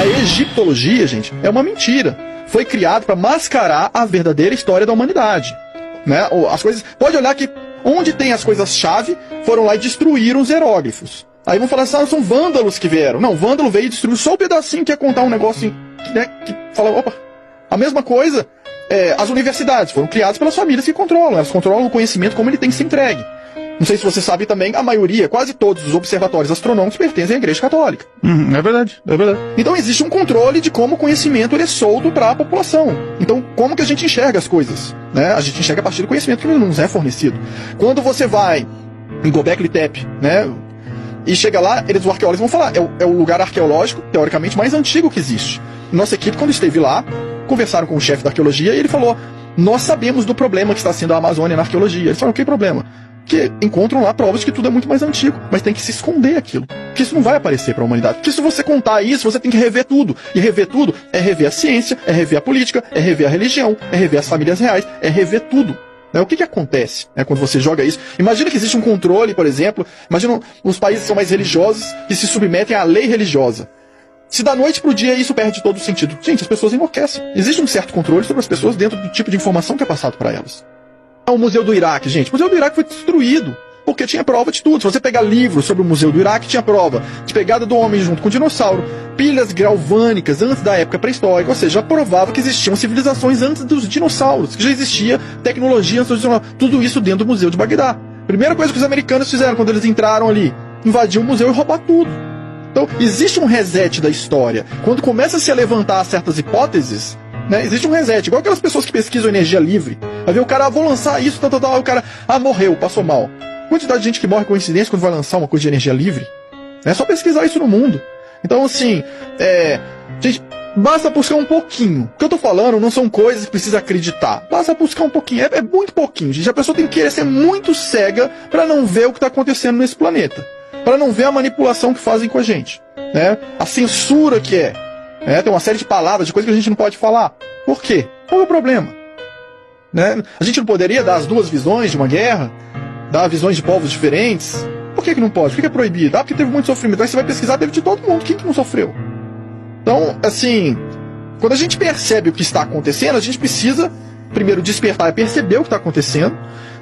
A egiptologia, gente, é uma mentira. Foi criado para mascarar a verdadeira história da humanidade. Né? As coisas, pode olhar que onde tem as coisas-chave, foram lá e destruíram os hieróglifos. Aí vão falar assim, são vândalos que vieram. Não, vândalo veio e destruiu só um pedacinho que ia contar um negócio que fala, opa. A mesma coisa, as universidades foram criadas pelas famílias que controlam. Elas controlam o conhecimento como ele tem que ser entregue. Não sei se você sabe também, a maioria, quase todos os observatórios astronômicos pertencem à Igreja Católica. É verdade, é verdade. Então existe um controle de como o conhecimento ele é solto para a população. Então, como que a gente enxerga as coisas? Né? A gente enxerga a partir do conhecimento que nos é fornecido. Quando você vai em Göbekli Tepe, né, e chega lá, os arqueólogos vão falar, é o lugar arqueológico, teoricamente, mais antigo que existe. Nossa equipe, quando esteve lá, conversaram com o chefe da arqueologia e ele falou, nós sabemos do problema que está sendo a Amazônia na arqueologia. Eles falaram, que problema? Que encontram lá provas de que tudo é muito mais antigo, mas tem que se esconder aquilo, porque isso não vai aparecer para a humanidade, porque se você contar isso, você tem que rever tudo, e rever tudo é rever a ciência, é rever a política, é rever a religião, é rever as famílias reais, é rever tudo. O que acontece quando você joga isso? Imagina que existe um controle, por exemplo, imagina os países que são mais religiosos, que se submetem à lei religiosa. Se da noite pro dia isso perde todo o sentido. Gente, as pessoas enlouquecem. Existe um certo controle sobre as pessoas dentro do tipo de informação que é passado para elas. O Museu do Iraque, gente. O Museu do Iraque foi destruído porque tinha prova de tudo. Se você pegar livros sobre o Museu do Iraque, tinha prova de pegada do homem junto com o dinossauro, pilhas galvânicas antes da época pré-histórica, ou seja, já provava que existiam civilizações antes dos dinossauros, que já existia tecnologia antes dos dinossauros. Tudo isso dentro do Museu de Bagdá. Primeira coisa que os americanos fizeram quando eles entraram ali, invadir o museu e roubar tudo. Então, existe um reset da história. Quando começa a se levantar certas hipóteses, né, existe um reset. Igual aquelas pessoas que pesquisam energia livre. Vai ver o cara, vou lançar isso, tal, aí o cara, morreu, passou mal. Quantidade de gente que morre com coincidência quando vai lançar uma coisa de energia livre. É só pesquisar isso no mundo. Então, assim, gente, basta buscar um pouquinho. O que eu tô falando não são coisas que precisa acreditar. Basta buscar um pouquinho. É muito pouquinho, gente. A pessoa tem que querer ser muito cega para não ver o que está acontecendo nesse planeta. Para não ver a manipulação que fazem com a gente. Né? A censura que é. Tem uma série de palavras, de coisas que a gente não pode falar. Por quê? Qual é o problema? Né? A gente não poderia dar as duas visões de uma guerra? Dar visões de povos diferentes? Por que não pode? Por que é proibido? Porque teve muito sofrimento. Aí você vai pesquisar, teve de todo mundo. Quem que não sofreu? Então, assim, quando a gente percebe o que está acontecendo, a gente precisa, primeiro, despertar e perceber o que está acontecendo,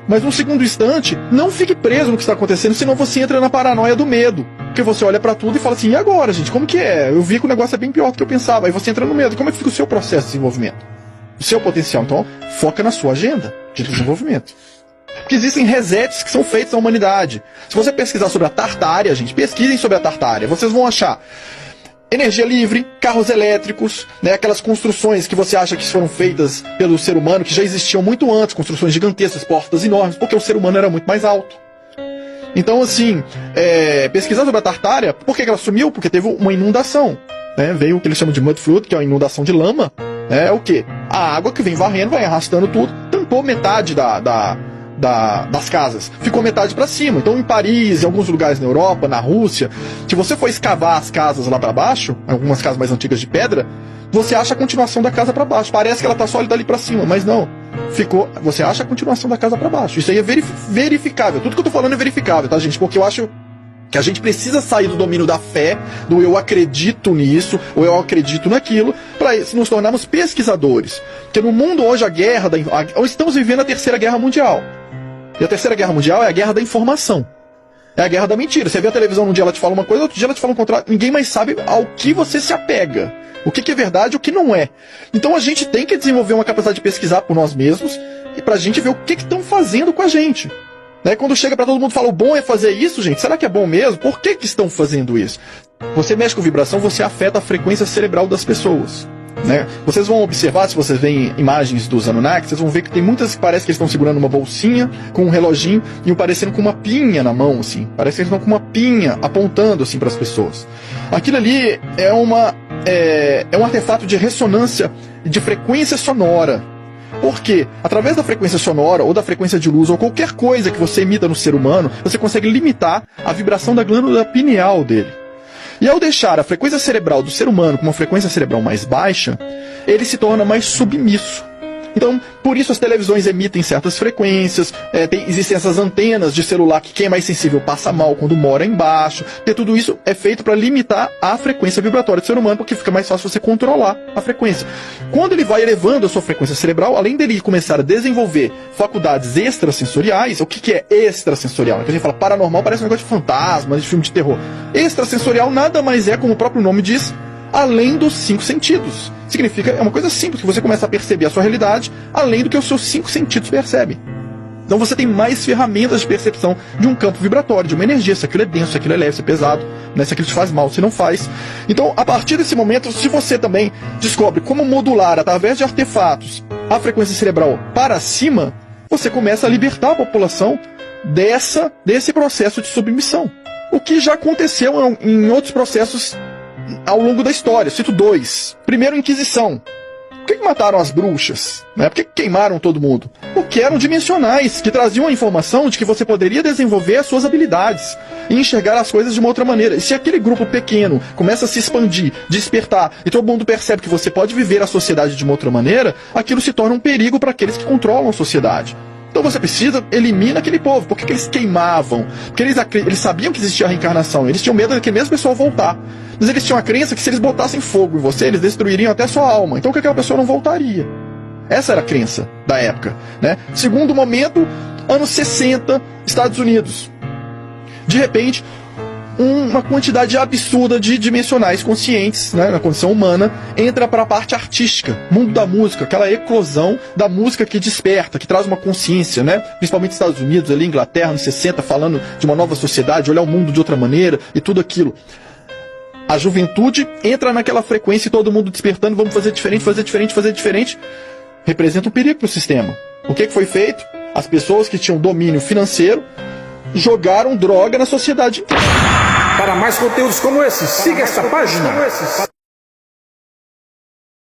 mas num segundo instante, não fique preso no que está acontecendo, senão você entra na paranoia do medo. Porque você olha pra tudo e fala assim, e agora, gente? Como que é? Eu vi que o negócio é bem pior do que eu pensava. Aí você entra no medo. Como é que fica o seu processo de desenvolvimento? O seu potencial. Então, foca na sua agenda de desenvolvimento. Porque existem resets que são feitos na humanidade. Se você pesquisar sobre a Tartária, gente, pesquisem sobre a Tartária. Vocês vão achar energia livre, carros elétricos, né, aquelas construções que você acha que foram feitas pelo ser humano, que já existiam muito antes, construções gigantescas, portas enormes, porque o ser humano era muito mais alto. Então, assim, pesquisar sobre a Tartária, por que ela sumiu? Porque teve uma inundação. Né? Veio o que eles chamam de mud flood, que é uma inundação de lama. É o quê? A água que vem varrendo, vai arrastando tudo, tampou metade das casas. Ficou metade para cima. Então, em Paris, em alguns lugares na Europa, na Rússia, se você for escavar as casas lá para baixo, algumas casas mais antigas de pedra, você acha a continuação da casa para baixo. Parece que ela tá sólida ali para cima, mas não. Você acha a continuação da casa para baixo. Isso aí é verificável. Tudo que eu tô falando é verificável, tá, gente? Porque eu acho que a gente precisa sair do domínio da fé, do eu acredito nisso, ou eu acredito naquilo, para nos tornarmos pesquisadores. Porque no mundo hoje, estamos vivendo a Terceira Guerra Mundial. E a Terceira Guerra Mundial é a guerra da informação. É a guerra da mentira. Você vê a televisão, um dia ela te fala uma coisa, outro dia ela te fala o contrário. Ninguém mais sabe ao que você se apega. O que é verdade e o que não é. Então a gente tem que desenvolver uma capacidade de pesquisar por nós mesmos e pra gente ver o que estão fazendo com a gente. Né? Quando chega pra todo mundo e fala, o bom é fazer isso, gente, será que é bom mesmo? Por que estão fazendo isso? Você mexe com vibração, você afeta a frequência cerebral das pessoas. Né? Vocês vão observar, se vocês veem imagens dos Anunnaki, vocês vão ver que tem muitas que parece que eles estão segurando uma bolsinha com um reloginho e um parecendo com uma pinha na mão, assim. Parece que eles estão com uma pinha apontando assim para as pessoas. Aquilo ali é um artefato de ressonância de frequência sonora. Por quê? Através da frequência sonora ou da frequência de luz ou qualquer coisa que você emita no ser humano, você consegue limitar a vibração da glândula pineal dele. E ao deixar a frequência cerebral do ser humano com uma frequência cerebral mais baixa, ele se torna mais submisso. Então, por isso as televisões emitem certas frequências, existem essas antenas de celular que quem é mais sensível passa mal quando mora embaixo, porque tudo isso é feito para limitar a frequência vibratória do ser humano, porque fica mais fácil você controlar a frequência. Quando ele vai elevando a sua frequência cerebral, além dele começar a desenvolver faculdades extrasensoriais, o que é extrasensorial? A gente fala paranormal, parece um negócio de fantasma, de filme de terror. Extrasensorial nada mais é, como o próprio nome diz, além dos 5 sentidos. Significa, é uma coisa simples, que você começa a perceber a sua realidade além do que os seus 5 sentidos percebem. Então você tem mais ferramentas de percepção de um campo vibratório, de uma energia, se aquilo é denso, se aquilo é leve, se é pesado, né, se aquilo te faz mal, se não faz. Então, a partir desse momento, se você também descobre como modular, através de artefatos, a frequência cerebral para cima, você começa a libertar a população desse processo de submissão. O que já aconteceu em outros processos ao longo da história. Cito 2. Primeiro, Inquisição. Por que mataram as bruxas? Né? Por que queimaram todo mundo? Porque eram dimensionais, que traziam a informação de que você poderia desenvolver as suas habilidades e enxergar as coisas de uma outra maneira. E se aquele grupo pequeno começa a se expandir, despertar, e todo mundo percebe que você pode viver a sociedade de uma outra maneira, aquilo se torna um perigo para aqueles que controlam a sociedade. Então você elimina aquele povo. Por que eles queimavam? Porque eles sabiam que existia a reencarnação. Eles tinham medo daquele mesmo pessoal voltar. Mas eles tinham a crença que se eles botassem fogo em você, eles destruiriam até sua alma. Então que aquela pessoa não voltaria. Essa era a crença da época, né? Segundo momento, anos 60, Estados Unidos. De repente, uma quantidade absurda de dimensionais conscientes, né, na condição humana, entra para a parte artística, mundo da música, aquela eclosão da música que desperta, que traz uma consciência, né? Principalmente Estados Unidos, ali, Inglaterra, nos 60, falando de uma nova sociedade, olhar o mundo de outra maneira e tudo aquilo. A juventude entra naquela frequência e todo mundo despertando, vamos fazer diferente, fazer diferente, fazer diferente. Representa um perigo para o sistema. O que foi feito? As pessoas que tinham domínio financeiro jogaram droga na sociedade inteira. Para mais conteúdos como esse, siga esta página.